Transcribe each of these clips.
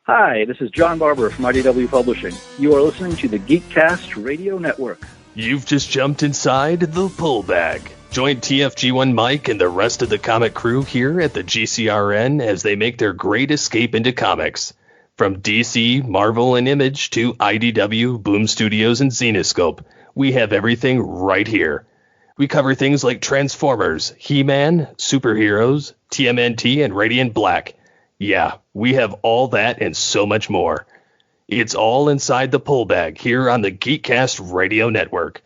Hi, this is John Barber from IDW Publishing. You are listening to the Geekcast Radio Network. You've just jumped inside the pull bag. Join TFG1Mike and the rest of the comic crew here at the GCRN as they make their great escape into comics. From DC, Marvel, and Image to IDW, Boom Studios, and Zenescope, we have everything right here. We cover things like Transformers, He-Man, superheroes, TMNT, and Radiant Black. Yeah, we have all that and so much more. It's all inside the pull bag here on the Geekcast Radio Network.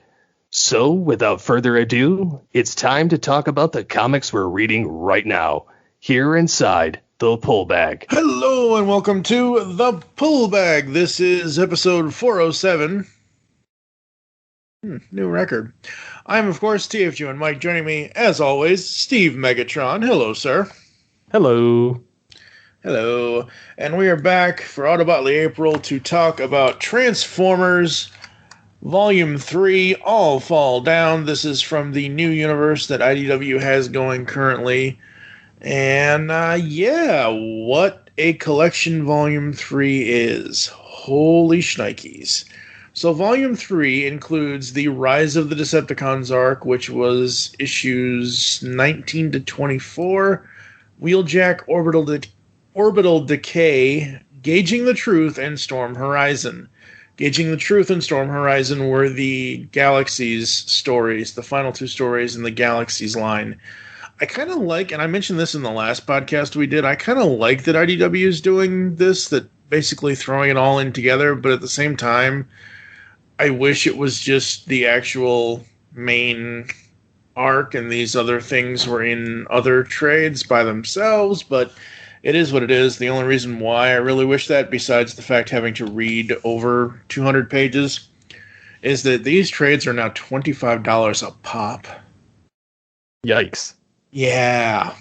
So, without further ado, it's time to talk about the comics we're reading right now, here inside the pull bag. Hello and welcome to the pull bag. This is episode 407. New record. I'm, of course, TFG1Mike. Joining me, as always, Steve Megatron. Hello, sir. Hello. Hello. And we are back for AUTOBOTLY April to talk about Transformers Volume 3, All Fall Down. This is from the new universe that IDW has going currently. And, what a collection Volume 3 is. Holy shnikes. So Volume 3 includes the Rise of the Decepticons arc, which was issues 19 to 24, Wheeljack, Orbital Decay, Gauging the Truth, and Storm Horizon. Gauging the Truth and Storm Horizon were the Galaxies stories, the final two stories in the Galaxies line. I kind of like, and I mentioned this in the last podcast we did, I kind of like that IDW is doing this, that basically throwing it all in together, but at the same time, I wish it was just the actual main arc and these other things were in other trades by themselves, but it is what it is. The only reason why I really wish that, besides the fact having to read over 200 pages, is that these trades are now $25 a pop. Yikes. Yeah.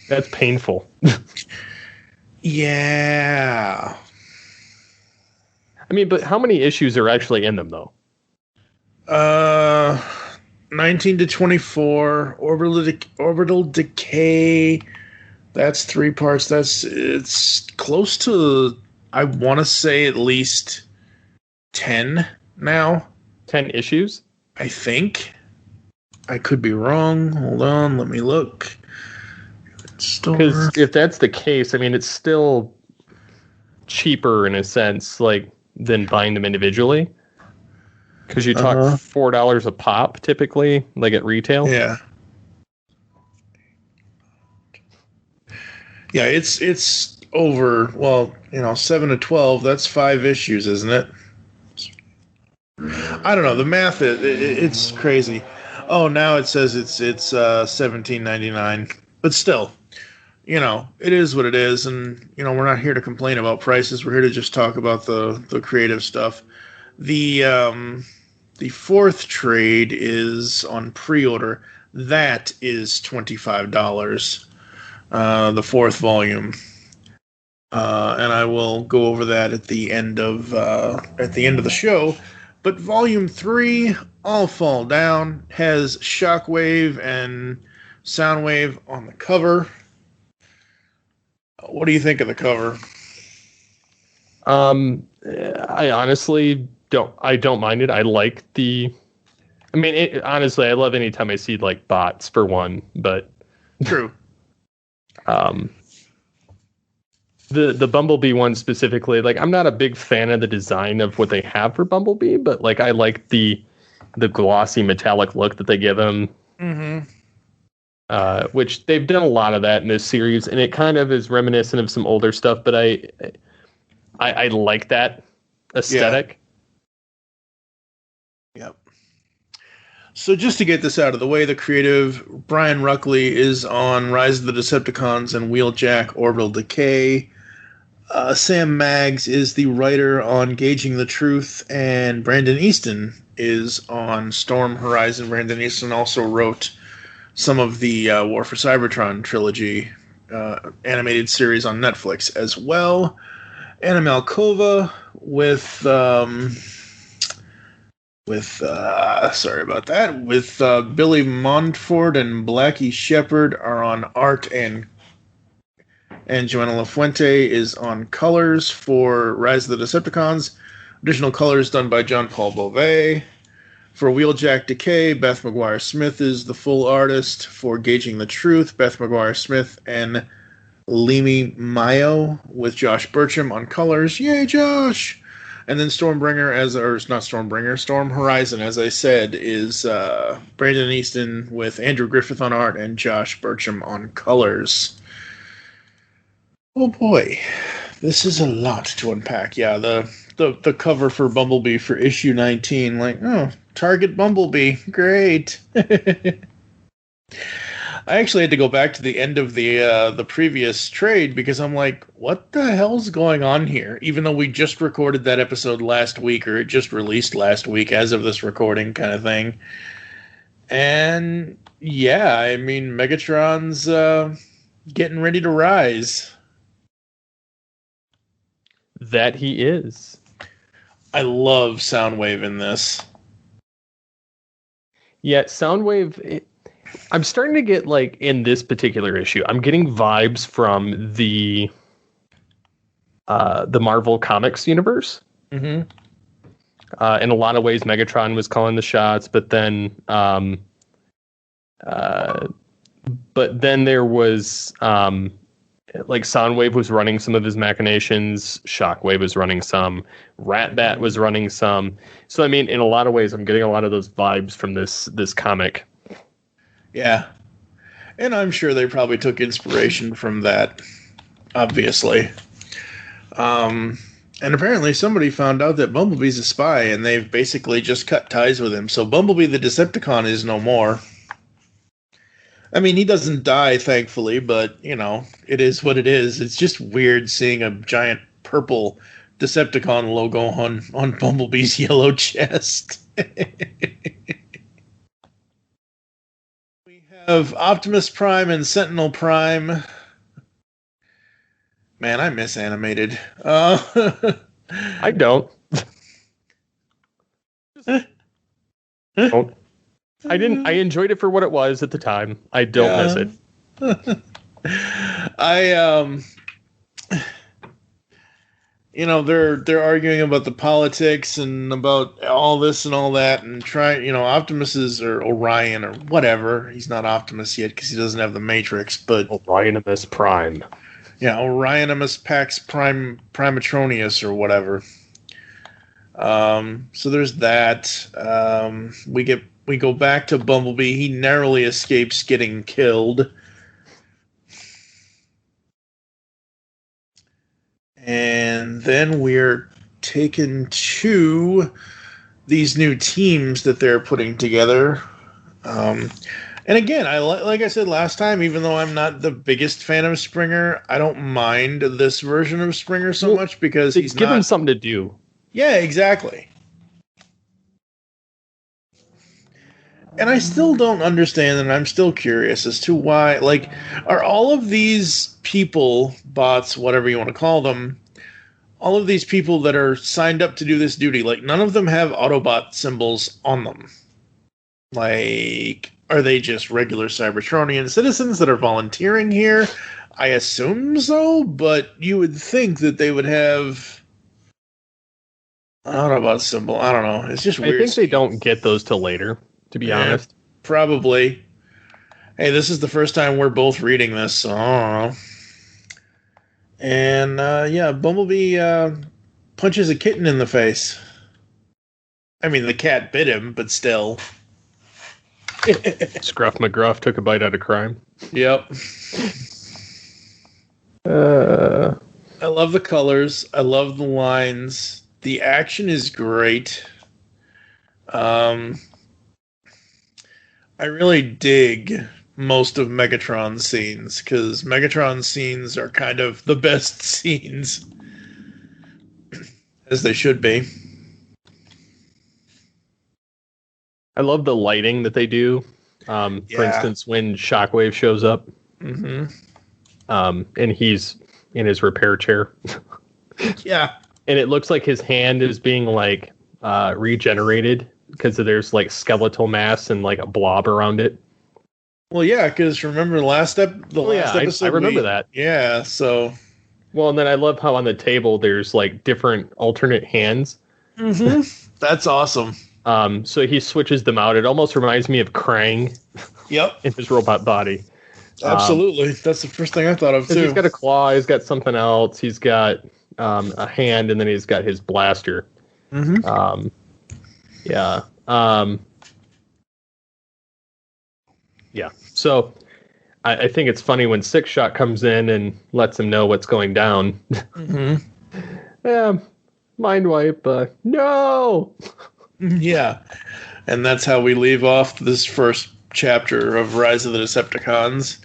That's painful. Yeah. I mean, but how many issues are actually in them, though? 19 to 24, Orbital Decay. That's 3 parts. It's close to, I want to say, at least 10 now. 10 issues? I think. I could be wrong. Hold on, let me look. Because if that's the case, I mean, it's still cheaper in a sense, like, than buying them individually. Because you talk $4 a pop, typically, like at retail. Yeah. Yeah, it's over, 7 to 12, that's 5 issues, isn't it? I don't know, the math, it's crazy. Oh, now it says it's $17.99. But still, it is what it is, and, we're not here to complain about prices, we're here to just talk about the creative stuff. The fourth trade is on pre-order. That is $25. The fourth volume, and I will go over that at the end of the show. But Volume 3, All Fall Down, has Shockwave and Soundwave on the cover. What do you think of the cover? I honestly don't mind it. I like honestly, I love anytime I see like bots for one, but true. The Bumblebee one specifically, like, I'm not a big fan of the design of what they have for Bumblebee, but like I like the glossy metallic look that they give him. Mm-hmm. Which they've done a lot of that in this series, and it kind of is reminiscent of some older stuff, but I like that aesthetic. Yeah. Yep. So just to get this out of the way, the creative Brian Ruckley is on Rise of the Decepticons and Wheeljack, Orbital Decay. Sam Maggs is the writer on Gauging the Truth, and Brandon Easton is on Storm Horizon. Brandon Easton also wrote some of the War for Cybertron trilogy animated series on Netflix as well. Anna Malkova with Billy Montfort and Blackie Shepard are on art and And Joanna LaFuente is on colors for Rise of the Decepticons. Additional colors done by John Paul Beauvais. For Wheeljack Decay, Beth McGuire-Smith is the full artist. For Gauging the Truth, Beth McGuire-Smith and Limi Mayo with Josh Burcham on colors. Yay, Josh! And then Storm Horizon, as I said, is Brandon Easton with Andrew Griffith on art and Josh Burcham on colors. Oh boy, this is a lot to unpack. Yeah, the cover for Bumblebee for issue 19, like, oh, Target Bumblebee, great. I actually had to go back to the end of the previous trade because I'm like, what the hell's going on here? Even though we just recorded that episode last week, or it just released last week as of this recording kind of thing. And yeah, I mean, Megatron's getting ready to rise. That he is. I love Soundwave in this. Yeah, Soundwave... I'm starting to get, like, in this particular issue, I'm getting vibes from the Marvel Comics universe. Mm-hmm. In a lot of ways, Megatron was calling the shots, but then there was, like, Soundwave was running some of his machinations, Shockwave was running some, Ratbat was running some. So, I mean, in a lot of ways, I'm getting a lot of those vibes from this comic. Yeah. And I'm sure they probably took inspiration from that, obviously. And apparently somebody found out that Bumblebee's a spy, and they've basically just cut ties with him. So Bumblebee the Decepticon is no more. I mean, he doesn't die, thankfully, but, you know, it is what it is. It's just weird seeing a giant purple Decepticon logo on Bumblebee's yellow chest. Of Optimus Prime and Sentinel Prime. Man, I miss animated. I don't. Don't. I didn't. I enjoyed it for what it was at the time. I don't miss it. You know, they're arguing about the politics and about all this and all that, and Optimus is, or Orion or whatever. He's not Optimus yet because he doesn't have the Matrix, but Orionimus Prime. Yeah, Orionimus Pax Primatronius or whatever. So there's that. We go back to Bumblebee. He narrowly escapes getting killed. And then we're taken to these new teams that they're putting together. And again, like I said last time, even though I'm not the biggest fan of Springer, I don't mind this version of Springer so much because he's give him something to do. Yeah, exactly. And I still don't understand, and I'm still curious as to why, like, are all of these people, bots, whatever you want to call them, all of these people that are signed up to do this duty, like, none of them have Autobot symbols on them. Like, are they just regular Cybertronian citizens that are volunteering here? I assume so, but you would think that they would have an Autobot symbol. I don't know. It's just weird. I think they don't get those till later, to be honest. Probably. Hey, this is the first time we're both reading this, so I don't know. And, Bumblebee punches a kitten in the face. I mean, the cat bit him, but still. Scruff McGruff took a bite out of crime. Yep. I love the colors. I love the lines. The action is great. I really dig most of Megatron's scenes, because Megatron's scenes are kind of the best scenes. As they should be. I love the lighting that they do. For instance, when Shockwave shows up. Mm-hmm. And he's in his repair chair. Yeah. And it looks like his hand is being, like, regenerated because there's, like, skeletal mass and, like, a blob around it. Well, yeah, because remember the last episode? I remember that. Yeah, so. Well, and then I love how on the table there's like different alternate hands. Mm-hmm. That's awesome. So he switches them out. It almost reminds me of Krang. Yep. In his robot body. Absolutely. That's the first thing I thought of, too. He's got a claw, he's got something else, he's got a hand, and then he's got his blaster. Mm-hmm. Yeah. Yeah. So I think it's funny when Six Shot comes in and lets him know what's going down. Mm-hmm. Yeah. Mind wipe. No! Yeah. And that's how we leave off this first chapter of Rise of the Decepticons.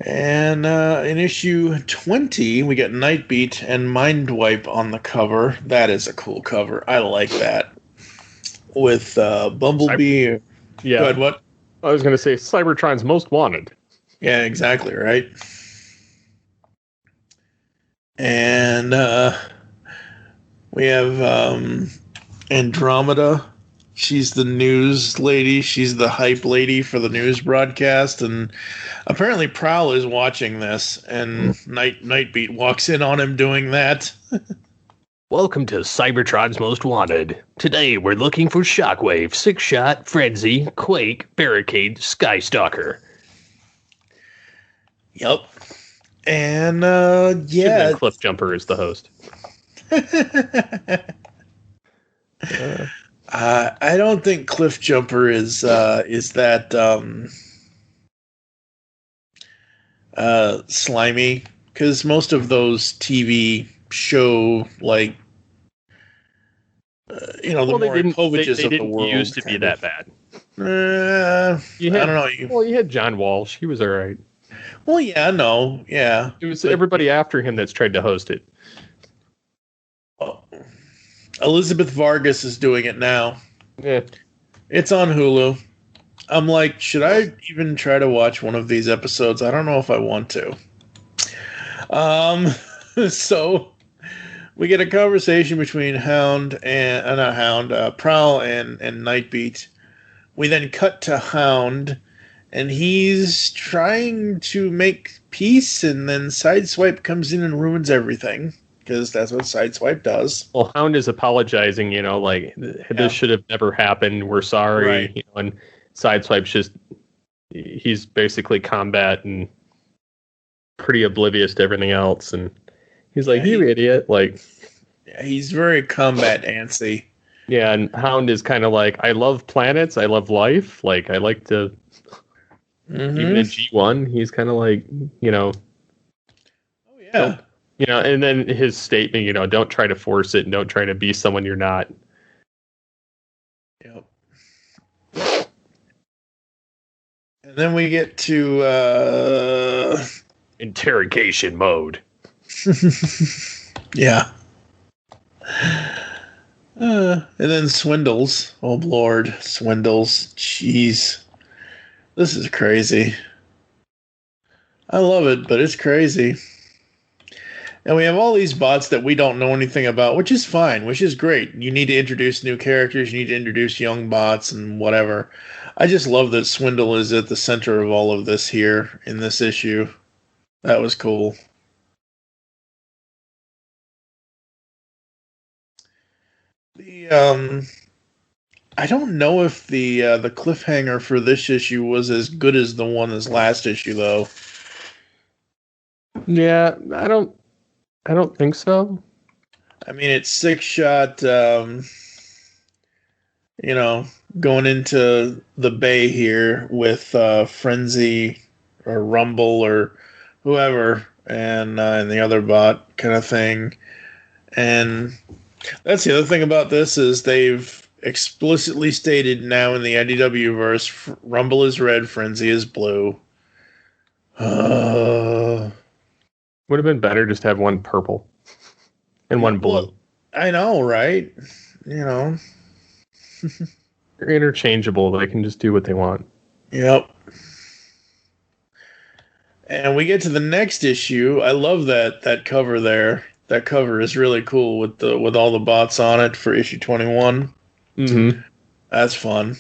And in issue 20, we get Nightbeat and Mindwipe on the cover. That is a cool cover. I like that. With Bumblebee. Yeah. Go ahead, what? I was going to say Cybertron's Most Wanted. Yeah, exactly, right? And we have Andromeda. She's the news lady. She's the hype lady for the news broadcast. And apparently Prowl is watching this. And Nightbeat walks in on him doing that. Welcome to Cybertron's Most Wanted. Today we're looking for Shockwave, Six Shot, Frenzy, Quake, Barricade, Skystalker. Yep. And, yeah. And Cliff Jumper is the host. I don't think Cliff Jumper is that slimy, because most of those TV show like the more Kovaches of the world used to be that bad. I don't know. You had John Walsh. He was all right. Well, yeah, no, yeah. It was everybody after him that's tried to host it. Elizabeth Vargas is doing it now. Yeah. It's on Hulu. I'm like, should I even try to watch one of these episodes? I don't know if I want to. So we get a conversation between Prowl and Nightbeat. We then cut to Hound, and he's trying to make peace, and then Sideswipe comes in and ruins everything. Because that's what Sideswipe does. Well, Hound is apologizing, this should have never happened. We're sorry. Right. And Sideswipe's he's basically combat and pretty oblivious to everything else. And he's like, you idiot. Yeah, he's very combat antsy. Yeah, and Hound is kind of like, I love planets. I love life. I like to... Mm-hmm. Even in G1, he's kind of like, Oh, yeah. And then his statement, don't try to force it and don't try to be someone you're not. Yep. And then we get to interrogation mode. Yeah. And then Swindles. Oh, Lord. Swindles. Jeez. This is crazy. I love it, but it's crazy. And we have all these bots that we don't know anything about, which is fine, which is great. You need to introduce new characters, you need to introduce young bots and whatever. I just love that Swindle is at the center of all of this here in this issue. That was cool. I don't know if the cliffhanger for this issue was as good as the one as last issue, though. Yeah, I don't think so. I mean, it's Six Shot, going into the bay here with Frenzy or Rumble or whoever, and the other bot kind of thing. And that's the other thing about this is they've explicitly stated now in the IDW verse, Rumble is red, Frenzy is blue. Would have been better just to have one purple and one blue. Well, I know, right? They're interchangeable. They can just do what they want. Yep. And we get to the next issue. I love that cover there. That cover is really cool with all the bots on it for issue 21. Mm-hmm. That's fun.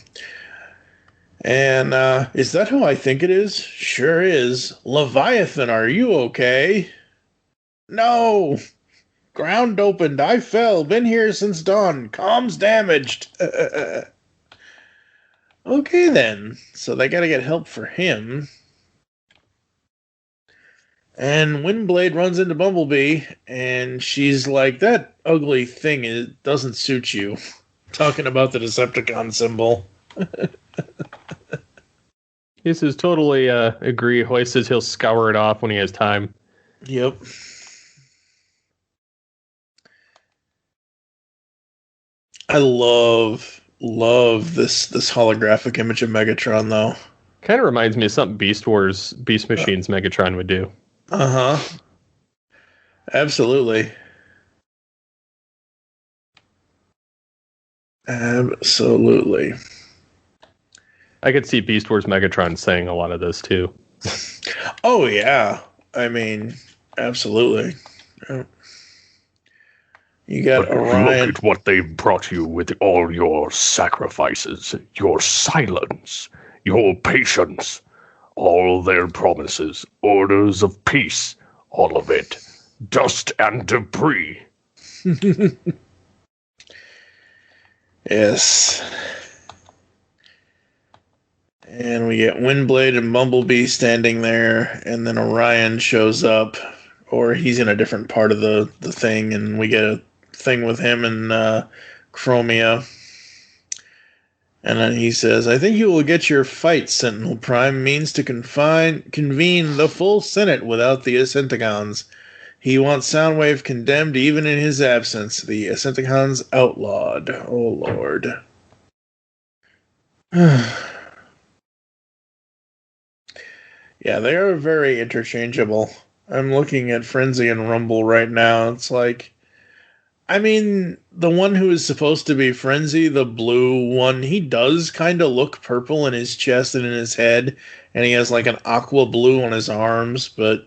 And is that who I think it is? Sure is. Leviathan, are you okay? No! Ground opened. I fell. Been here since dawn. Comms damaged. Okay, then. So they gotta get help for him. And Windblade runs into Bumblebee, and she's like, that ugly thing doesn't suit you. Talking about the Decepticon symbol. He says totally agree. Hoist says he'll scour it off when he has time. Yep. I love this holographic image of Megatron, though. Kind of reminds me of something Beast Machines Megatron would do. Uh-huh. Absolutely. Absolutely. I could see Beast Wars Megatron saying a lot of this, too. Oh, yeah. I mean, absolutely. You got Orion. Look at what they've brought you with all your sacrifices, your silence, your patience, all their promises, orders of peace, all of it. Dust and debris. Yes. And we get Windblade and Bumblebee standing there, and then Orion shows up, or he's in a different part of the thing, and we get a thing with him and Chromia. And then he says, I think you will get your fight, Sentinel Prime means to convene the full Senate without the Decepticons. He wants Soundwave condemned even in his absence. The Decepticons outlawed. Oh, Lord. Yeah, they are very interchangeable. I'm looking at Frenzy and Rumble right now. It's like, I mean, the one who is supposed to be Frenzy, the blue one, he does kind of look purple in his chest and in his head, and he has like an aqua blue on his arms, but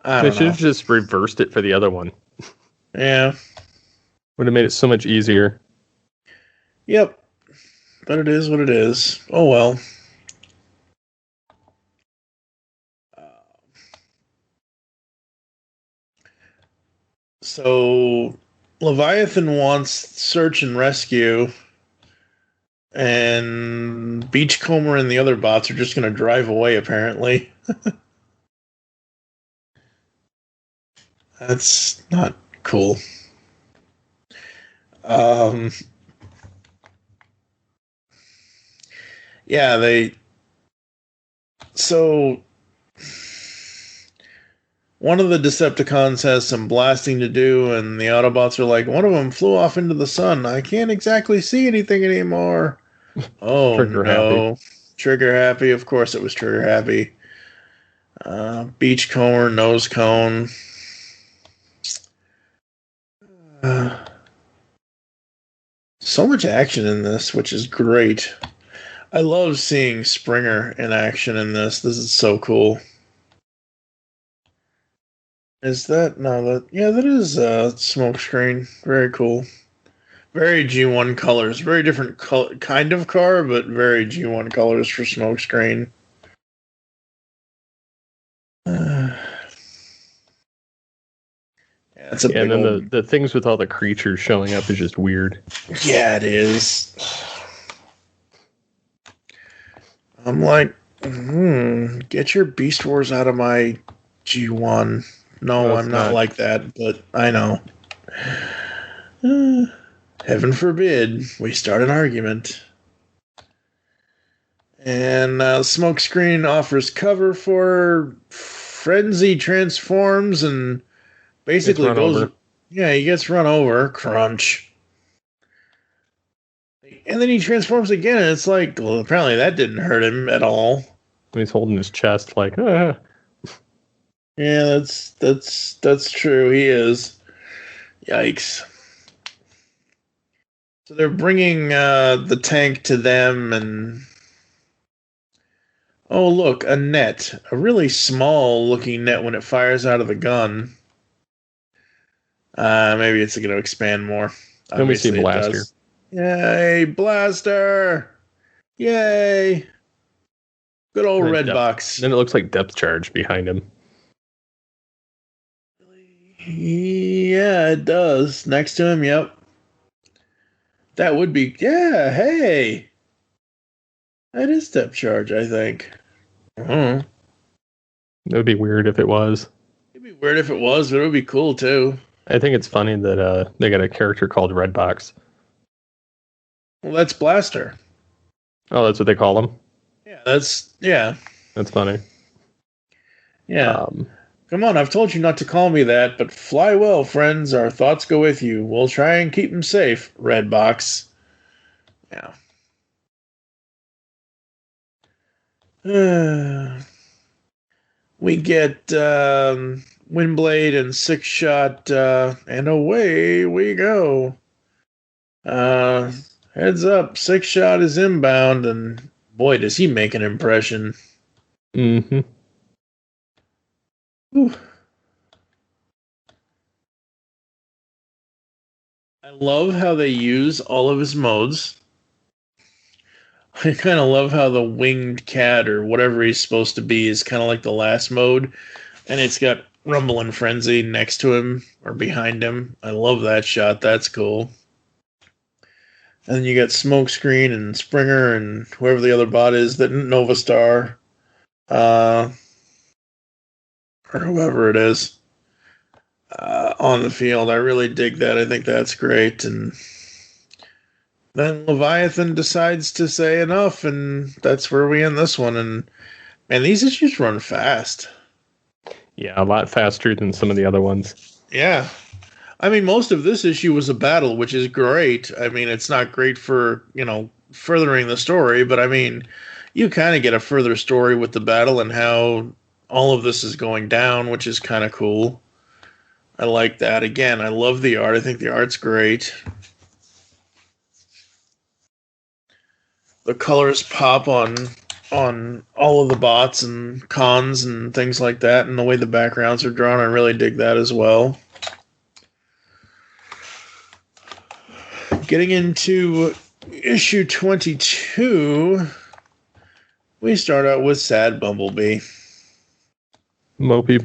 I don't know. They should have just reversed it for the other one. Yeah. Would have made it so much easier. Yep. But it is what it is. Oh well. So Leviathan wants search and rescue, and Beachcomber and the other bots are just going to drive away, apparently. That's not cool. Yeah, So one of the Decepticons has some blasting to do, and the Autobots are like, one of them flew off into the sun. I can't exactly see anything anymore. Oh, Trigger no. happy. Trigger happy. Of course it was trigger happy. Beachcomber, nose cone. So much action in this, which is great. I love seeing Springer in action in this. This is so cool. Is that? No, that is Smokescreen. Very cool. Very G1 colors. Very different kind of car, but very G1 colors for Smokescreen. That's a big and then old... the things with all the creatures showing up is just weird. Yeah, it is. I'm like, get your Beast Wars out of my G1. No, Well, I'm not like that, but I know. Heaven forbid we start an argument. And Smokescreen offers cover for Frenzy transforms and basically goes... over. Yeah, he gets run over. Crunch. And then he transforms again, and it's like, well, apparently that didn't hurt him at all. He's holding his chest like, ah. Yeah, that's true. He is. Yikes. So they're bringing the tank to them, and oh look, a net, a really small looking net when it fires out of the gun. Maybe it's going to expand more. Then we see Obviously it Blaster. does. Yay, Blaster! Yay! Good old red box. Then it looks like depth charge behind him. Yeah, it does. Next to him, yep. That would be, yeah, hey. That is depth charge, I think. It would be weird if it was. It'd be weird if it was, but it would be cool, too. I think it's funny that they got a character called Redbox. Well, that's Blaster. Oh, that's what they call him? Yeah, That's funny. Yeah. Come on, I've told you not to call me that, but fly well, friends. Our thoughts go with you. We'll try and keep them safe, Redbox. Yeah. We get Windblade and Six Shot, and away we go. Heads up, Six Shot is inbound, and boy, does he make an impression. Mm-hmm. Ooh. I love how they use all of his modes. I kind of love how the winged cat or whatever he's supposed to be is kind of like the last mode, and it's got Rumble and Frenzy next to him or behind him. I love that shot. That's cool. And then you got Smokescreen and Springer and whoever the other bot is, that Nova Star, or whoever it is, on the field. I really dig that. I think that's great. And then Leviathan decides to say enough, and that's where we end this one. And man, these issues run fast. Yeah, a lot faster than some of the other ones. Yeah. I mean, most of this issue was a battle, which is great. I mean, it's not great for, furthering the story, but I mean, you kind of get a further story with the battle and how all of this is going down, which is kind of cool. I like that. Again, I love the art. I think the art's great. The colors pop on all of the bots and cons and things like that, and the way the backgrounds are drawn, I really dig that as well. Getting into issue 22, we start out with Sad Bumblebee. Mopey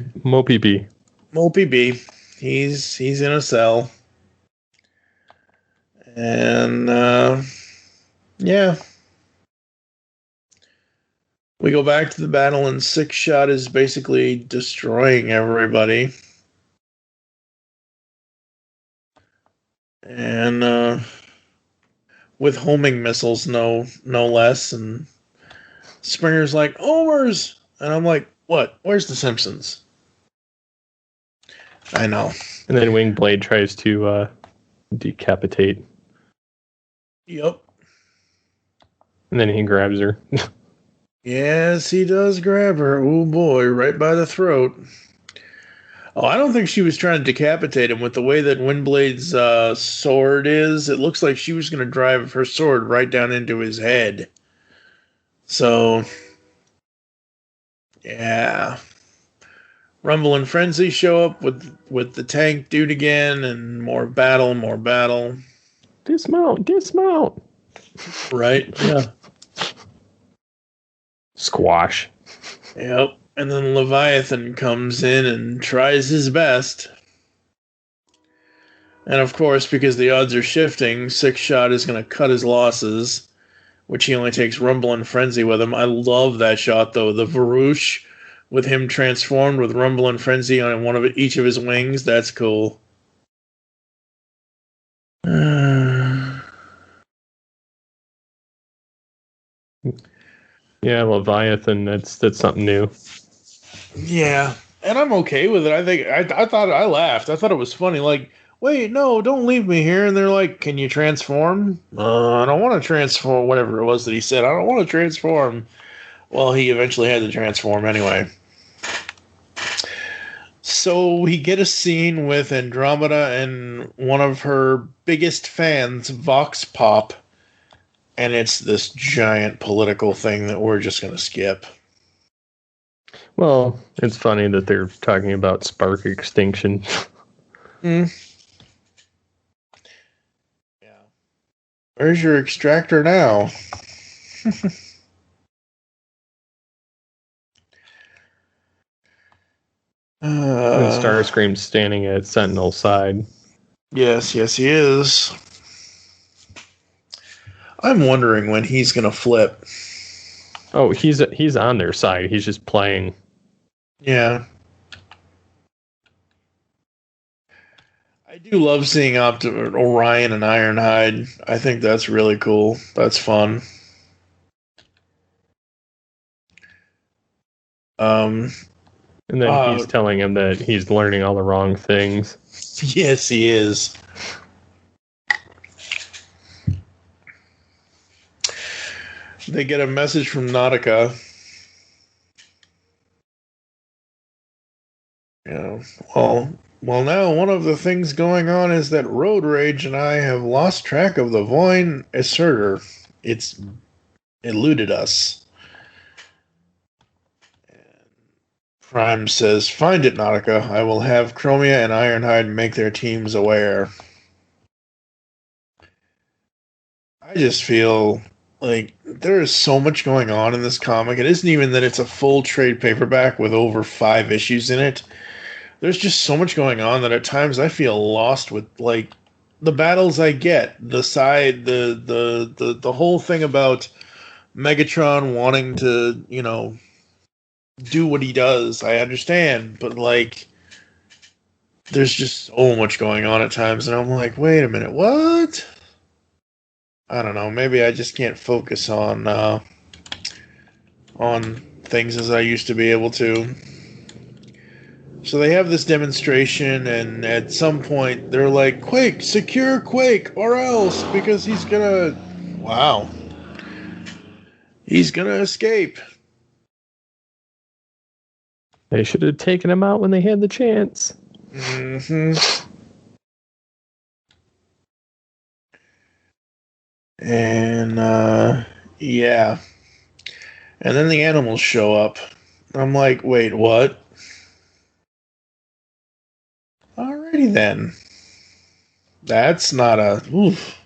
B. Mopey B. He's in a cell. And, yeah. We go back to the battle, and Six Shot is basically destroying everybody. And, with homing missiles, no less. And Springer's like, Omers! And I'm like, what? Where's the Simpsons? I know. And then Wingblade tries to decapitate. Yep. And then he grabs her. Yes, he does grab her. Oh boy, right by the throat. Oh, I don't think she was trying to decapitate him. With the way that Windblade's sword is, it looks like she was going to drive her sword right down into his head. So, yeah. Rumble and Frenzy show up with the tank dude again, and more battle. Dismount. Right, yeah. Squash. Yep. And then Leviathan comes in and tries his best. And of course, because the odds are shifting, Six Shot is going to cut his losses, which he only takes Rumble and Frenzy with him. I love that shot, though. The Varouche with him transformed with Rumble and Frenzy on each of his wings. That's cool. Yeah, Leviathan, that's something new. Yeah, and I'm okay with it. I think I thought I laughed. I thought it was funny. Like, wait, no, don't leave me here. And they're like, "Can you transform?" I don't want to transform. Whatever it was that he said, I don't want to transform. Well, he eventually had to transform anyway. So we get a scene with Andromeda and one of her biggest fans, Vox Pop, and it's this giant political thing that we're just going to skip. Well, it's funny that they're talking about spark extinction. Yeah. Where's your extractor now? And Starscream's standing at Sentinel's side. Yes, he is. I'm wondering when he's going to flip. Oh, he's on their side. He's just playing. Yeah. I do love seeing Orion and Ironhide. I think that's really cool. That's fun. And then he's telling him that he's learning all the wrong things. Yes, he is. They get a message from Nautica. Yeah. Well, now one of the things going on is that Road Rage and I have lost track of the Voin Asserter. It's eluded us. Prime says, "Find it, Nautica. I will have Chromia and Ironhide make their teams aware." I just feel like there is so much going on in this comic. It isn't even that it's a full trade paperback with over 5 issues in it. There's just so much going on that at times I feel lost with, like, the battles I get, the whole thing about Megatron wanting to, do what he does. I understand, but like, there's just so much going on at times, and I'm like, wait a minute, what? I don't know. Maybe I just can't focus on things as I used to be able to. So they have this demonstration, and at some point they're like, "Quake, secure Quake, or else," because he's gonna escape. They should have taken him out when they had the chance. Mm-hmm. And, yeah. And then the animals show up. I'm like, wait, what? Alrighty then. That's not a... Oof.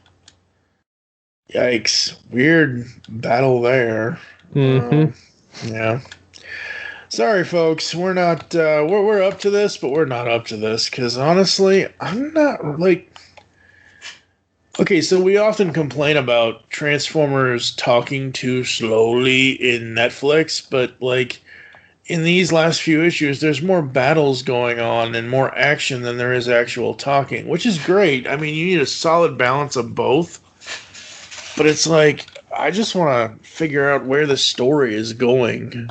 Yikes. Weird battle there. Mm-hmm. Yeah. Sorry, folks. We're not... we're up to this, but we're not up to this. Because honestly, I'm not, like... Okay, so we often complain about Transformers talking too slowly in Netflix, but, like, in these last few issues, there's more battles going on and more action than there is actual talking, which is great. I mean, you need a solid balance of both, but it's like, I just want to figure out where the story is going,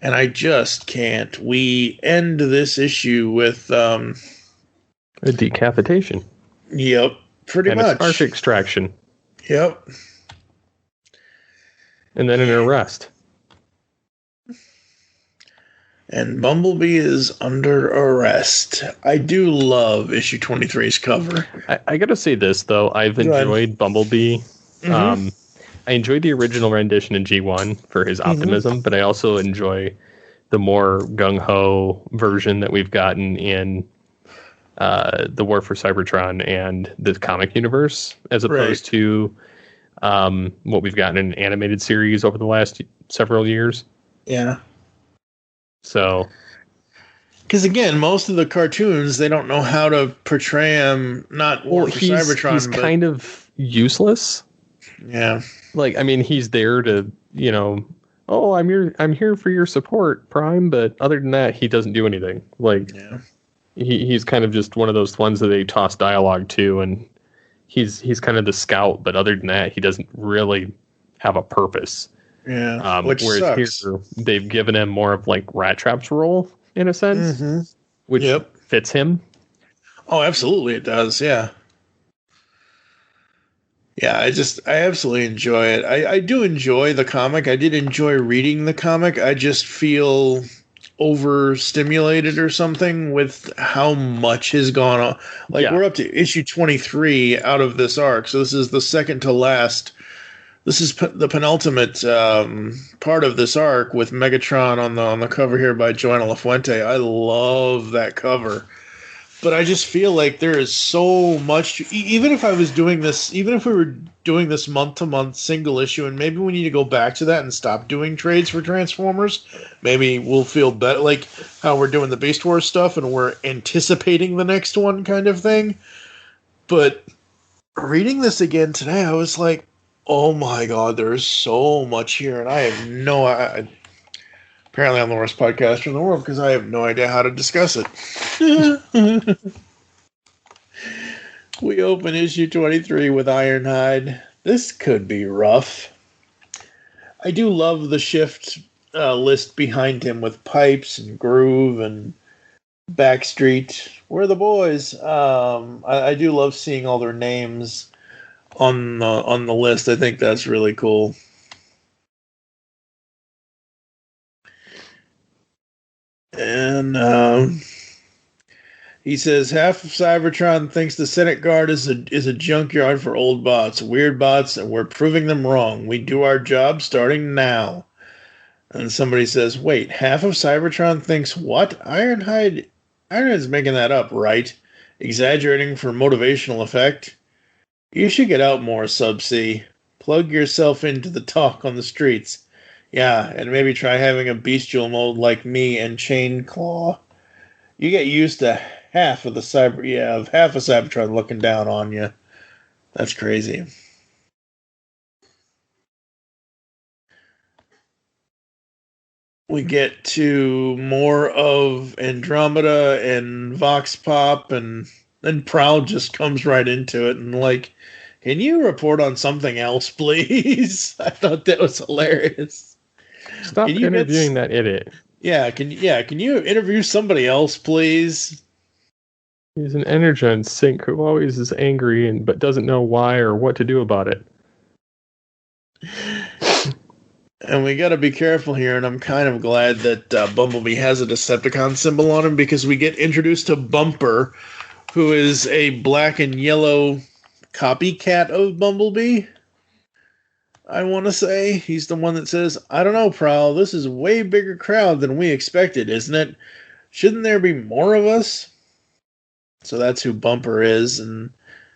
and I just can't. We end this issue with... a decapitation. Yep. Pretty much. And a spark extraction. Yep. And then an arrest. And Bumblebee is under arrest. I do love issue 23's cover. I gotta say this, though. I've enjoyed Bumblebee. Mm-hmm. I enjoyed the original rendition in G1 for his optimism, but I also enjoy the more gung-ho version that we've gotten in the War for Cybertron and the comic universe, as opposed to what we've gotten in an animated series over the last several years. Yeah. So, because again, most of the cartoons, they don't know how to portray him. Not War for Cybertron, he's kind of useless. Yeah. Like, I mean, he's there to, oh, I'm here for your support, Prime. But other than that, he doesn't do anything. Like, yeah. He's kind of just one of those ones that they toss dialogue to, and he's kind of the scout, but other than that, he doesn't really have a purpose. Yeah, which whereas sucks. Here, they've given him more of like Rat Trap's role, in a sense, which fits him. Oh, absolutely it does, yeah. Yeah, I absolutely enjoy it. I do enjoy the comic. I did enjoy reading the comic. I just feel overstimulated or something with how much has gone on. Like, we're up to issue 23 out of this arc, so this is the second to last. This is the penultimate part of this arc with Megatron on the cover here by Joanna LaFuente. I love that cover. But I just feel like there is so much. Even if I was doing this, even if we were doing this month-to-month single issue, and maybe we need to go back to that and stop doing trades for Transformers, maybe we'll feel better, like how we're doing the Beast Wars stuff and we're anticipating the next one kind of thing. But reading this again today, I was like, oh my god, there's so much here, and I have no idea. Apparently I'm the worst podcaster in the world because I have no idea how to discuss it. We open issue 23 with Ironhide. This could be rough. I do love the shift list behind him with Pipes and Groove and Backstreet. Where are the boys? I do love seeing all their names on the list. I think that's really cool. And he says half of Cybertron thinks the Senate Guard is a junkyard for old bots, weird bots, and we're proving them wrong. We do our job starting now. And somebody says, wait, half of Cybertron thinks what? Ironhide's making that up, right? Exaggerating for motivational effect? You should get out more, Sub-C. Plug yourself into the talk on the streets. Yeah, and maybe try having a bestial mode like me and Chain Claw. You get used to half of Cybertron looking down on you. That's crazy. We get to more of Andromeda and Vox Pop, and then Prowl just comes right into it and like, can you report on something else, please? I thought that was hilarious. Stop interviewing that idiot. Yeah, can you interview somebody else, please? He's an Energon sink who always is angry but doesn't know why or what to do about it. And we got to be careful here, and I'm kind of glad that Bumblebee has a Decepticon symbol on him because we get introduced to Bumper, who is a black and yellow copycat of Bumblebee. I want to say he's the one that says, I don't know, Prowl, this is a way bigger crowd than we expected, isn't it? Shouldn't there be more of us? So that's who Bumper is. And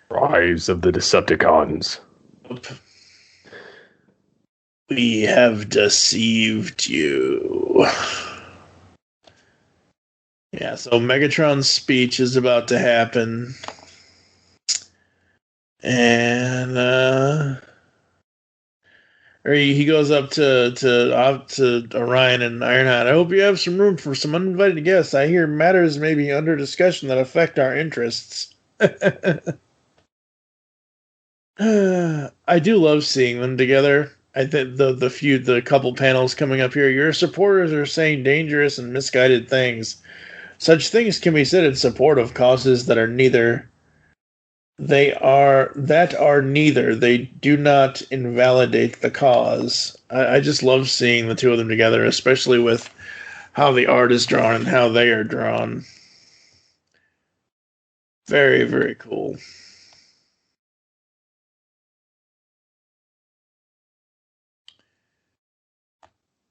Rise of the Decepticons. We have deceived you. Yeah, so Megatron's speech is about to happen. And he goes up to Orion and Ironhide. I hope you have some room for some uninvited guests. I hear matters may be under discussion that affect our interests. I do love seeing them together. I think the couple panels coming up here. Your supporters are saying dangerous and misguided things. Such things can be said in support of causes that are neither. They do not invalidate the cause. I just love seeing the two of them together, especially with how the art is drawn and how they are drawn. Very, very cool.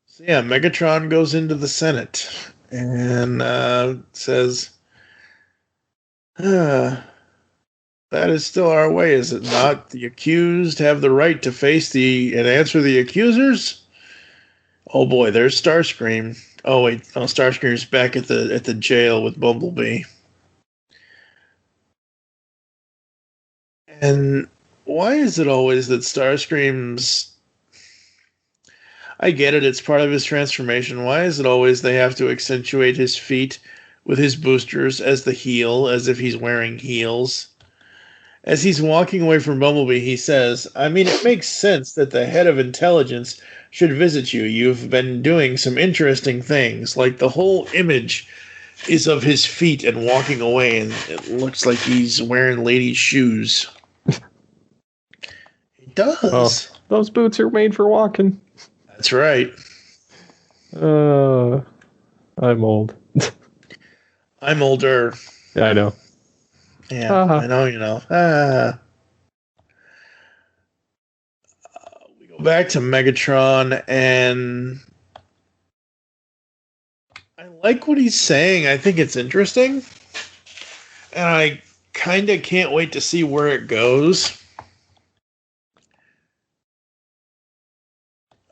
So yeah, Megatron goes into the Senate and says, that is still our way, is it not? The accused have the right to face and answer the accusers? Oh boy, there's Starscream. Oh wait, Starscream's back at the jail with Bumblebee. And why is it always that Starscream's... I get it, it's part of his transformation. Why is it always they have to accentuate his feet with his boosters as the heel, as if he's wearing heels? As he's walking away from Bumblebee, he says, I mean, it makes sense that the head of intelligence should visit you. You've been doing some interesting things. Like, the whole image is of his feet and walking away, and it looks like he's wearing ladies' shoes. He does. Oh, those boots are made for walking. That's right. I'm old. I'm older. Yeah, I know. Yeah, I know, you know. We go back to Megatron, and I like what he's saying. I think it's interesting. and I kind of can't wait to see where it goes.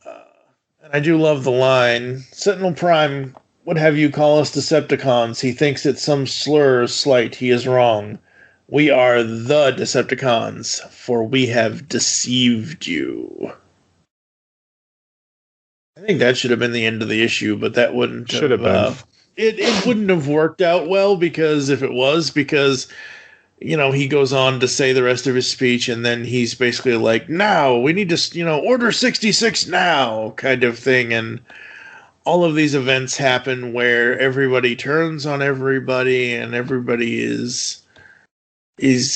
And I do love the line, Sentinel Prime would have you call us Decepticons. He thinks it's some slur or slight. He is wrong. We are the Decepticons, for we have deceived you. I think that should have been the end of the issue, but that wouldn't should have been. It wouldn't have worked out well, because if it was, because he goes on to say the rest of his speech, and then he's basically like, now we need to, order 66 now kind of thing. And all of these events happen where everybody turns on everybody, and everybody is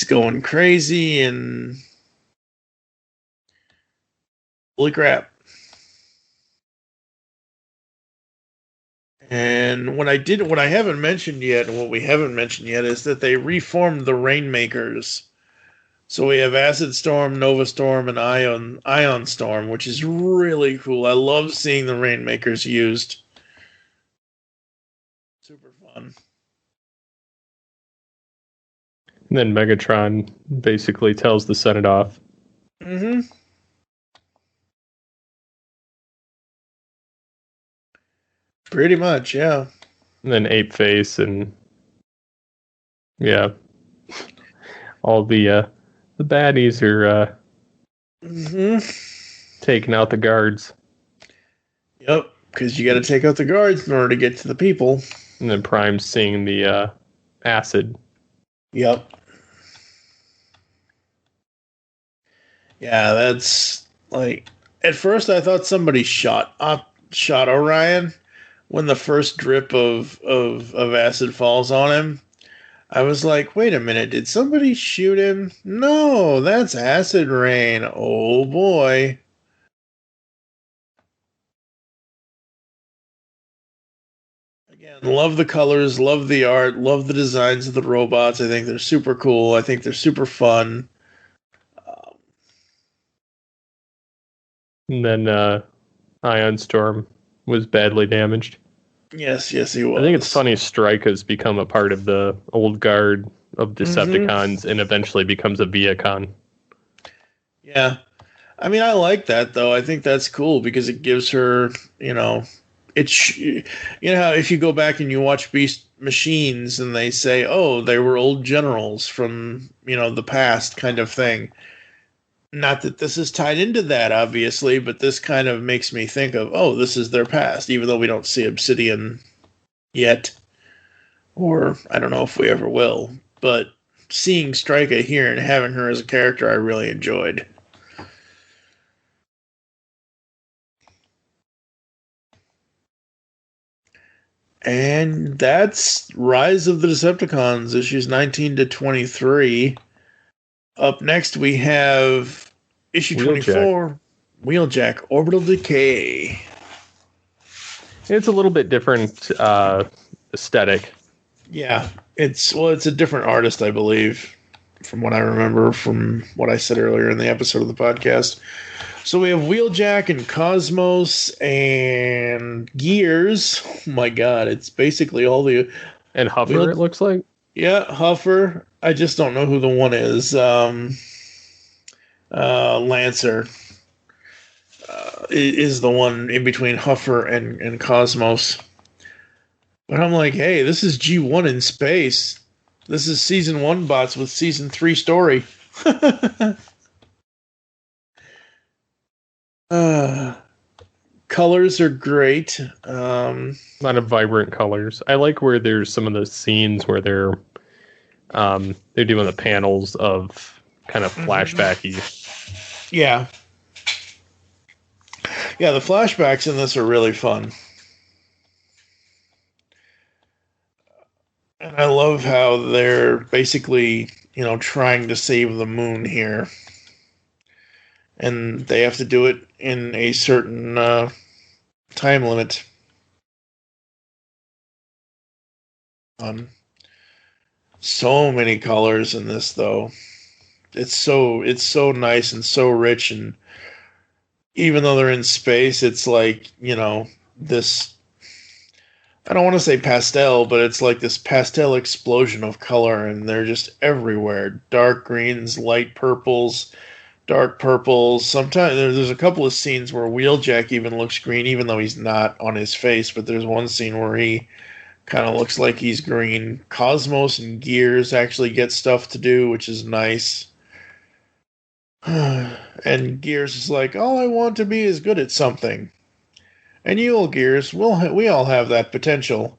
going crazy, and holy crap. And what I haven't mentioned yet, and what we haven't mentioned yet, is that they reformed the Rainmakers. So we have Acid Storm, Nova Storm, and Ion Storm, which is really cool. I love seeing the Rainmakers used. Super fun. And then Megatron basically tells the Senate off. Mm-hmm. Pretty much, yeah. And then Ape Face and all the baddies are taking out the guards. Yep, because you got to take out the guards in order to get to the people. And then Prime's seeing the acid. Yep. Yeah, that's like, at first I thought somebody shot Orion. When the first drip of acid falls on him, I was like, wait a minute, did somebody shoot him? No, that's acid rain. Oh boy. Again, love the colors, love the art, love the designs of the robots. I think they're super cool. I think they're super fun. And then Ion Storm was badly damaged. Yes, he was. I think it's funny Strike has become a part of the old guard of Decepticons and eventually becomes a Viacon. Yeah. I mean, I like that, though. I think that's cool because it gives her, it's, how if you go back and you watch Beast Machines and they say, oh, they were old generals from, the past kind of thing. Not that this is tied into that, obviously, but this kind of makes me think of, oh, this is their past, even though we don't see Obsidian yet. Or I don't know if we ever will. But seeing Strika here and having her as a character, I really enjoyed. And that's Rise of the Decepticons, issues 19 to 23. Up next, we have issue 24, Wheeljack, Orbital Decay. It's a little bit different aesthetic. Yeah, it's a different artist, I believe, from what I remember from what I said earlier in the episode of the podcast. So we have Wheeljack and Cosmos and Gears. Oh my god, it's basically all the... And Huffer, it looks like? Yeah, Huffer. I just don't know who the one is. Lancer is the one in between Huffer and Cosmos. But I'm like, hey, this is G1 in space. This is Season 1 bots with Season 3 story. Colors are great. A lot of vibrant colors. I like where there's some of the scenes where they're doing the panels of kind of flashbacky. Yeah. Yeah, the flashbacks in this are really fun. And I love how they're basically, trying to save the moon here. And they have to do it in a certain time limit. So many colors in this, though. It's so nice and so rich, and even though they're in space, it's like, this I don't want to say pastel, but it's like this pastel explosion of color, and they're just everywhere. Dark greens, light purples, dark purples. Sometimes there's a couple of scenes where Wheeljack even looks green, even though he's not on his face, but there's one scene where he kind of looks like he's green. Cosmos and Gears actually get stuff to do, which is nice. And Gears is like, all I want to be is good at something. And you, Gears, we all have that potential.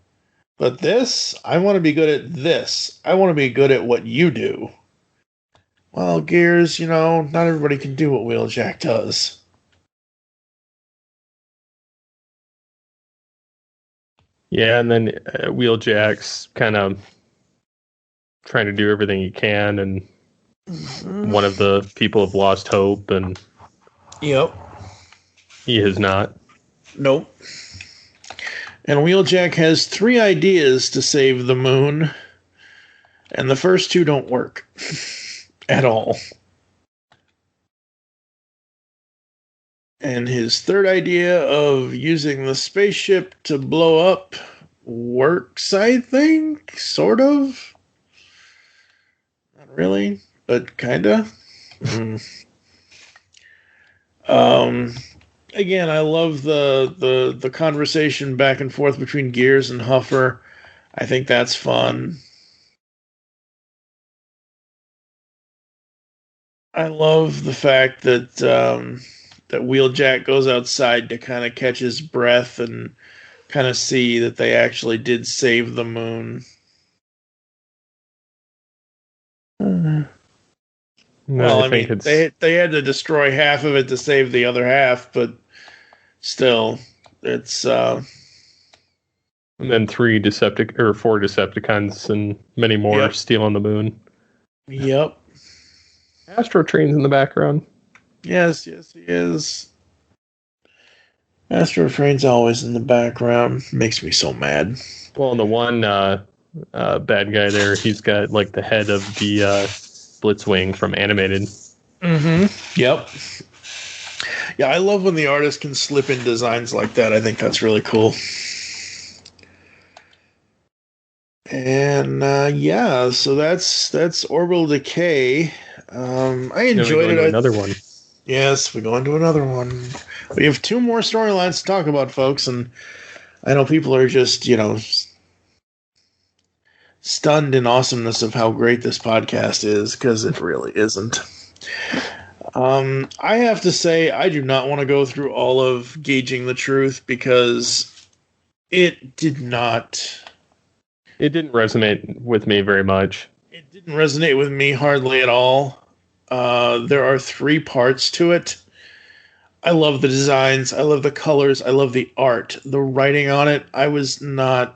But this, I want to be good at this. I want to be good at what you do. Well, Gears, not everybody can do what Wheeljack does. Yeah, and then Wheeljack's kind of trying to do everything he can, and one of the people have lost hope, and Yep. he has not. Nope. And Wheeljack has 3 ideas to save the moon, and the first 2 don't work at all. And his third idea of using the spaceship to blow up works, I think, sort of. Not really, but kinda. Again, I love the conversation back and forth between Gears and Huffer. I think that's fun. I love the fact that that Wheeljack goes outside to kind of catch his breath and kind of see that they actually did save the moon. Well, I mean, they had to destroy half of it to save the other half, but still, it's. And then 4 Decepticons and many more stealing the moon. Yep. Astro Train's in the background. Yes, he is. Astro Train's always in the background. Makes me so mad. Well, and the one bad guy there, he's got like the head of the Blitzwing from Animated. Mm-hmm. Yep. Yeah, I love when the artist can slip in designs like that. I think that's really cool. And so that's Orbital Decay. I enjoyed it. Another one. Yes, we go into another one. We have 2 more storylines to talk about, folks, and I know people are just, stunned in awesomeness of how great this podcast is, because it really isn't. I have to say, I do not want to go through all of Gauging the Truth, because it didn't resonate with me very much. It didn't resonate with me hardly at all. There are 3 parts to it. I love the designs. I love the colors. I love the art. The writing on it, I was not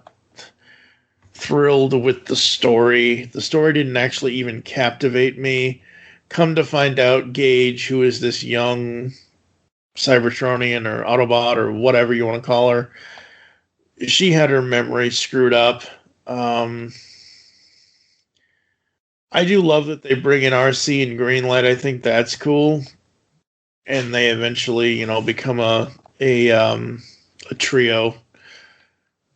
thrilled with the story. The story didn't actually even captivate me. Come to find out, Gage, who is this young Cybertronian or Autobot or whatever you want to call her, she had her memory screwed up. I do love that they bring in RC and Greenlight. I think that's cool. And they eventually, become a trio.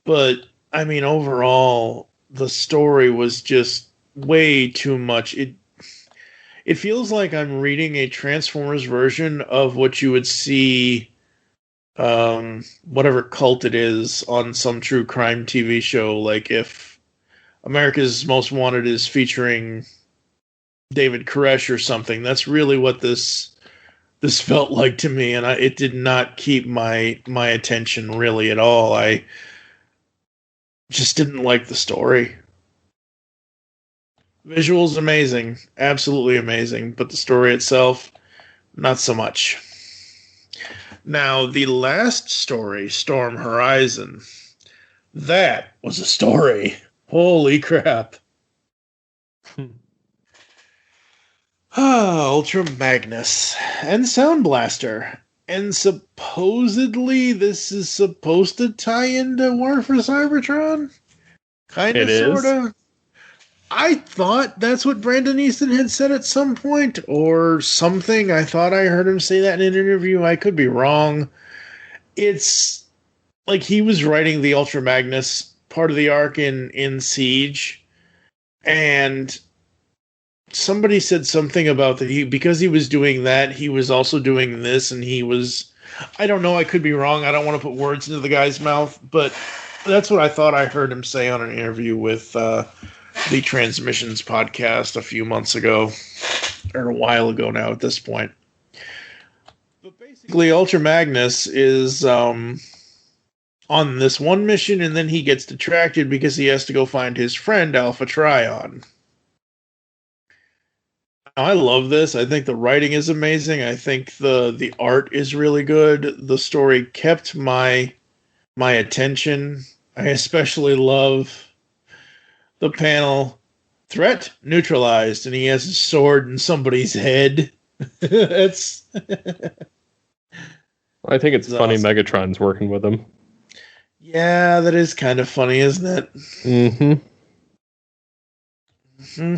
But, I mean, overall, the story was just way too much. It feels like I'm reading a Transformers version of what you would see, whatever cult it is, on some true crime TV show. Like if America's Most Wanted is featuring David Koresh or something. That's really what this felt like to me, and it did not keep my attention really at all. I just didn't like the story. Visuals amazing, absolutely amazing, but the story itself, not so much. Now, the last story, Storm Horizon, that was a story. Holy crap. Ultra Magnus and Sound Blaster. And supposedly this is supposed to tie into War for Cybertron? Kind of, sort of. I thought that's what Brandon Easton had said at some point, or something. I thought I heard him say that in an interview. I could be wrong. It's like he was writing the Ultra Magnus part of the arc in Siege, and somebody said something about that because he was doing that, he was also doing this, and he was, I don't know, I could be wrong. I don't want to put words into the guy's mouth, but that's what I thought I heard him say on an interview with the Transmissions podcast a few months ago, or a while ago now at this point. But basically, Ultra Magnus is on this one mission, and then he gets detracted because he has to go find his friend Alpha Trion. I love this. I think the writing is amazing. I think the art is really good. The story kept my attention. I especially love the panel threat neutralized, and he has his sword in somebody's head. It's I think it's funny awesome. Megatron's working with him. Yeah, that is kind of funny, isn't it? Mm-hmm. Mm-hmm.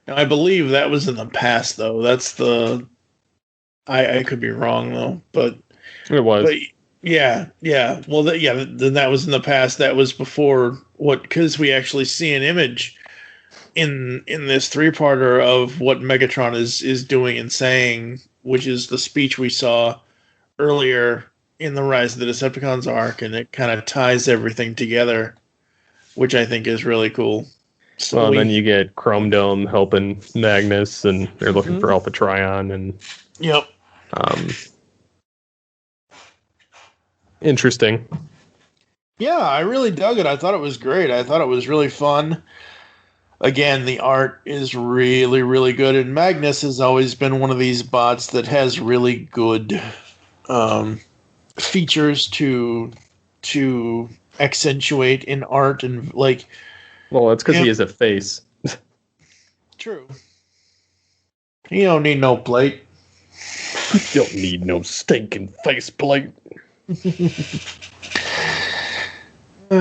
Now, I believe that was in the past, though. That's the... I could be wrong, though, but... It was. But yeah. Well, then that was in the past. That was before what... Because we actually see an image in this three-parter of what Megatron is doing and saying, which is the speech we saw earlier in the Rise of the Decepticons arc, and it kind of ties everything together, which I think is really cool. So well, then you get Chrome Dome helping Magnus, and they're looking for Alpha Trion, and yep. Interesting. Yeah, I really dug it. I thought it was great. I thought it was really fun. Again, the art is really, really good, and Magnus has always been one of these bots that has really good features to accentuate in art, and like. Well, it's because he has a face. True. You don't need no plate. You don't need no stinking face plate. And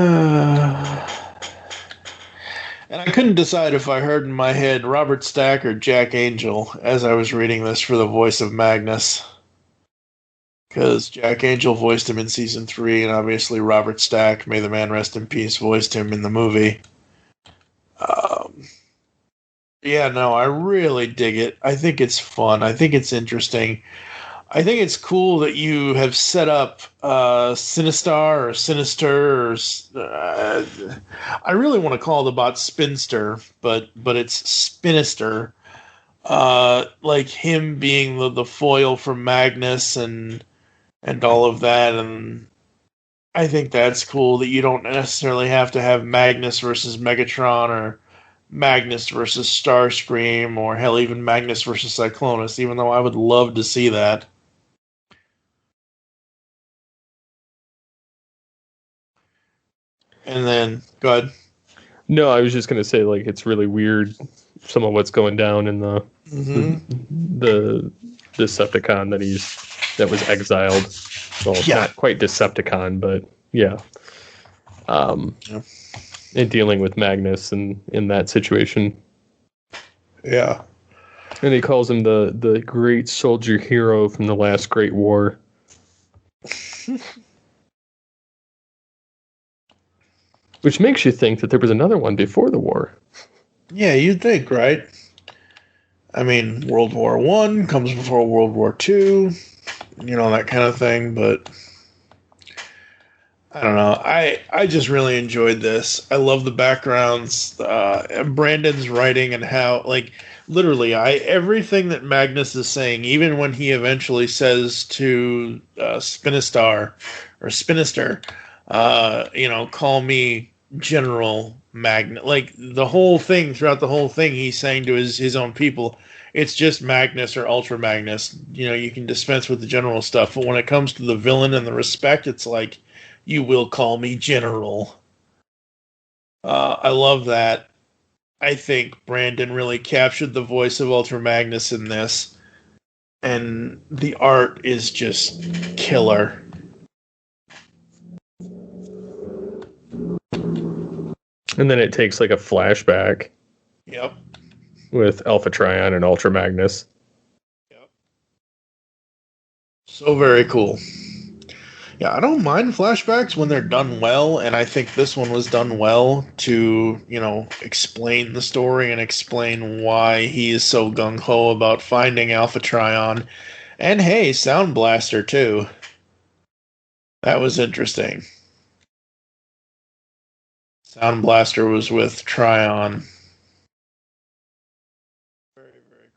I couldn't decide if I heard in my head Robert Stack or Jack Angel as I was reading this for the voice of Magnus. Because Jack Angel voiced him in Season 3, and obviously Robert Stack, may the man rest in peace, voiced him in the movie. Yeah, no, I really dig it. I think it's fun. I think it's interesting. I think it's cool that you have set up Sinistar or Sinister. Or, I really want to call the bot Spinster, but it's Spinister. Like him being the foil for Magnus and all of that, and I think that's cool that you don't necessarily have to have Magnus versus Megatron or Magnus versus Starscream or hell, even Magnus versus Cyclonus, even though I would love to see that. And then, go ahead. No, I was just going to say, like, it's really weird some of what's going down in the Decepticon that was exiled. Well, not quite Decepticon, but yeah. And dealing with Magnus and in that situation. Yeah. And he calls him the great soldier hero from the last Great War. Which makes you think that there was another one before the war. Yeah, you'd think, right? I mean, World War I comes before World War II, that kind of thing, but I don't know. I just really enjoyed this. I love the backgrounds, Brandon's writing, and how, like, literally, everything that Magnus is saying, even when he eventually says to Spinister, call me General Magnus. Like, the whole thing, throughout the whole thing, he's saying to his own people, it's just Magnus or Ultra Magnus. You can dispense with the general stuff, but when it comes to the villain and the respect, it's like, you will call me General. I love that. I think Brandon really captured the voice of Ultra Magnus in this, and the art is just killer. And then it takes like a flashback. Yep. With Alpha Trion and Ultra Magnus. Yep. So very cool. Yeah, I don't mind flashbacks when they're done well, and I think this one was done well to, explain the story and explain why he is so gung-ho about finding Alpha Trion. And hey, Sound Blaster too. That was interesting. Sound Blaster was with Trion. Very, very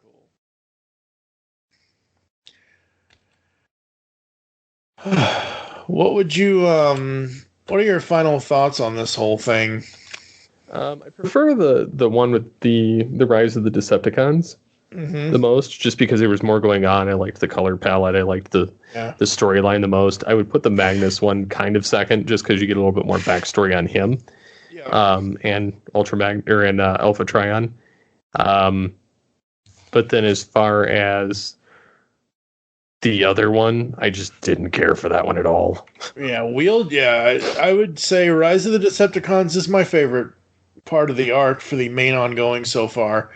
cool. What would you, what are your final thoughts on this whole thing? I prefer the one with the Rise of the Decepticons the most, just because there was more going on. I liked the color palette. I liked the storyline the most. I would put the Magnus one kind of second, just because you get a little bit more backstory on him. Yeah. And Alpha Trion. But then as far as the other one, I just didn't care for that one at all. Yeah, I would say Rise of the Decepticons is my favorite part of the arc for the main ongoing so far.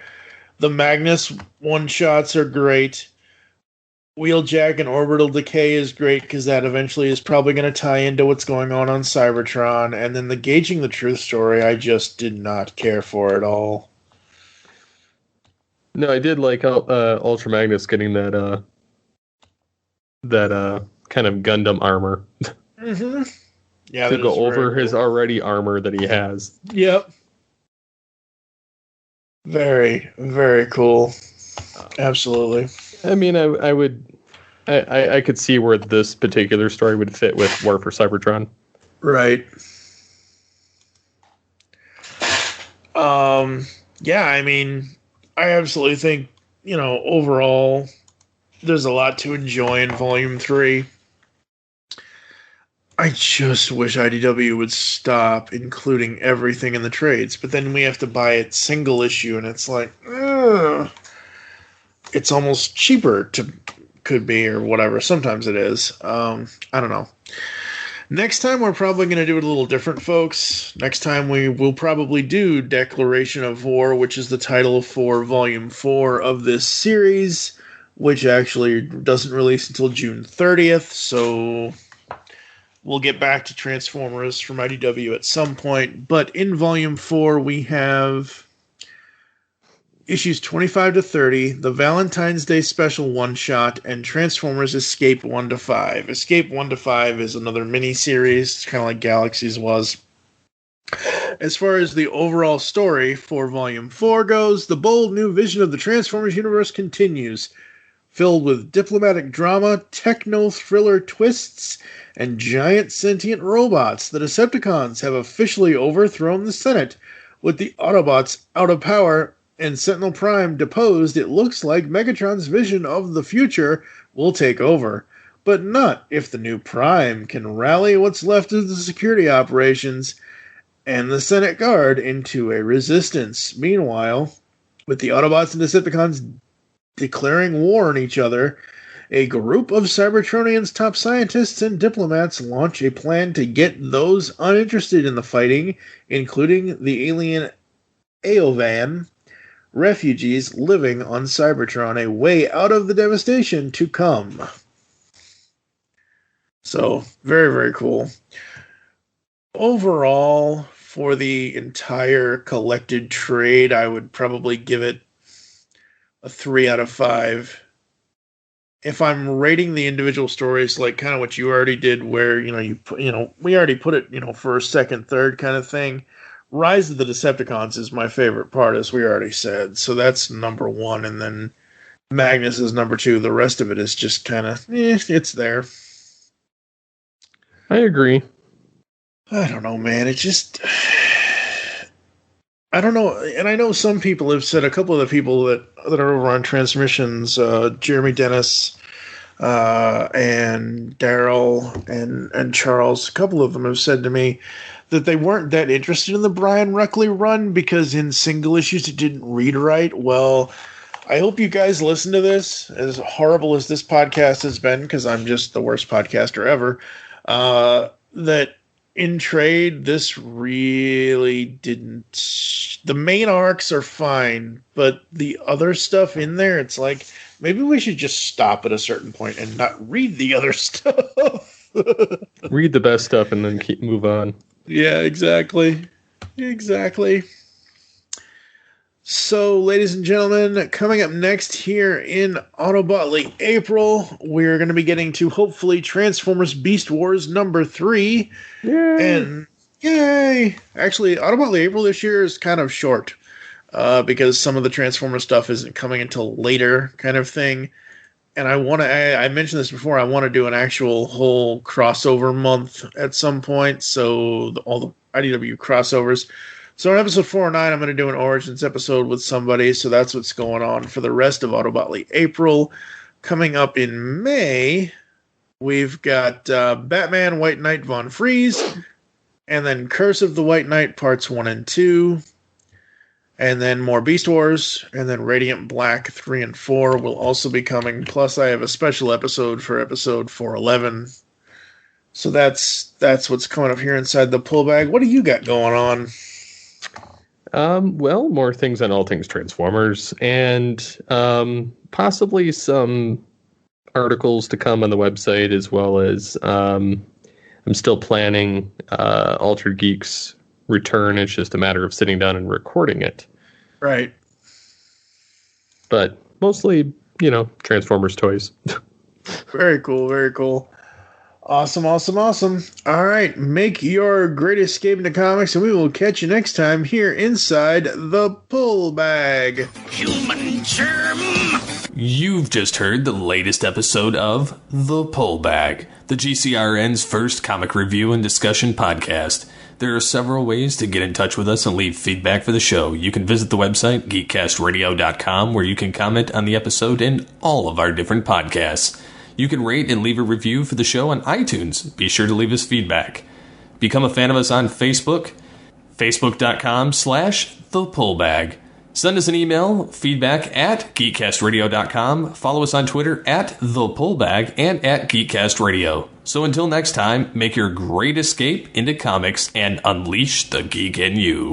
The Magnus one-shots are great. Wheeljack and Orbital Decay is great because that eventually is probably going to tie into what's going on Cybertron. And then the Gauging the Truth story, I just did not care for at all. No, I did like Ultra Magnus getting that kind of Gundam armor. Mm-hmm. Yeah, to go over cool. His already armor that he has. Yep. Very, very cool. Absolutely. I mean, I could see where this particular story would fit with War for Cybertron. Right. Yeah, I mean, I absolutely think, overall, there's a lot to enjoy in Volume 3. I just wish IDW would stop including everything in the trades, but then we have to buy it single issue, and it's like, it's almost cheaper could be, or whatever. Sometimes it is. I don't know. Next time we're probably going to do it a little different, folks. Next time we will probably do Declaration of War, which is the title for Volume 4 of this series, which actually doesn't release until June 30th, so we'll get back to Transformers from IDW at some point. But in Volume 4, we have issues 25 to 30, the Valentine's Day special one-shot, and Transformers Escape 1 to 5. Escape 1 to 5 is another mini-series. It's kind of like Galaxies was. As far as the overall story for Volume 4 goes, the bold new vision of the Transformers universe continues, filled with diplomatic drama, techno-thriller twists, and giant sentient robots. The Decepticons have officially overthrown the Senate. With the Autobots out of power and Sentinel Prime deposed, it looks like Megatron's vision of the future will take over. But not if the new Prime can rally what's left of the security operations and the Senate Guard into a resistance. Meanwhile, with the Autobots and Decepticons declaring war on each other, a group of Cybertronians' top scientists and diplomats launch a plan to get those uninterested in the fighting, including the alien Aovan, refugees living on Cybertron, a way out of the devastation to come. So, very, very cool. Overall, for the entire collected trade, I would probably give it a 3 out of 5. If I'm rating the individual stories, like kind of what you already did, where we already put it, first, second, third kind of thing. Rise of the Decepticons is my favorite part, as we already said. So that's number 1, and then Magnus is number 2. The rest of it is just kind of, it's there. I agree. I don't know, man. It just, I don't know. And I know some people have said, a couple of the people that are over on Transmissions, Jeremy Dennis, and Daryl and Charles, a couple of them have said to me that they weren't that interested in the Brian Ruckley run because in single issues it didn't read right. Well, I hope you guys listen to this, as horrible as this podcast has been, because I'm just the worst podcaster ever, that in trade, this really didn't. The main arcs are fine, but the other stuff in there, it's like, maybe we should just stop at a certain point and not read the other stuff. Read the best stuff and then move on. Yeah, exactly. Exactly. So, ladies and gentlemen, coming up next here in AUTOBOTLY April, we're going to be getting to, hopefully, Transformers Beast Wars number 3. Yay! And, yay! Actually, AUTOBOTLY April this year is kind of short, because some of the Transformers stuff isn't coming until later kind of thing. And I mentioned this before, I want to do an actual whole crossover month at some point, so all the IDW crossovers. So in episode 409, I'm going to do an Origins episode with somebody, so that's what's going on for the rest of AUTOBOTLY April. Coming up in May, we've got Batman, White Knight, Von Freeze, and then Curse of the White Knight, parts 1 and 2, and then more Beast Wars, and then Radiant Black 3 and 4 will also be coming, plus I have a special episode for episode 411. So that's what's coming up here inside the pull bag. What do you got going on? Well, more things on all things Transformers, and possibly some articles to come on the website, as well as I'm still planning Altered Geek's return. It's just a matter of sitting down and recording it. Right. But mostly, Transformers toys. Very cool, very cool. Awesome, awesome, awesome. All right, make your great escape into comics, and we will catch you next time here inside the pull bag. Human germ! You've just heard the latest episode of The Pull Bag, the GCRN's first comic review and discussion podcast. There are several ways to get in touch with us and leave feedback for the show. You can visit the website, geekcastradio.com, where you can comment on the episode and all of our different podcasts. You can rate and leave a review for the show on iTunes. Be sure to leave us feedback. Become a fan of us on Facebook, facebook.com/thepullbag. Send us an email, feedback at geekcastradio.com. Follow us on Twitter at thepullbag and at geekcastradio. So until next time, make your great escape into comics and unleash the geek in you.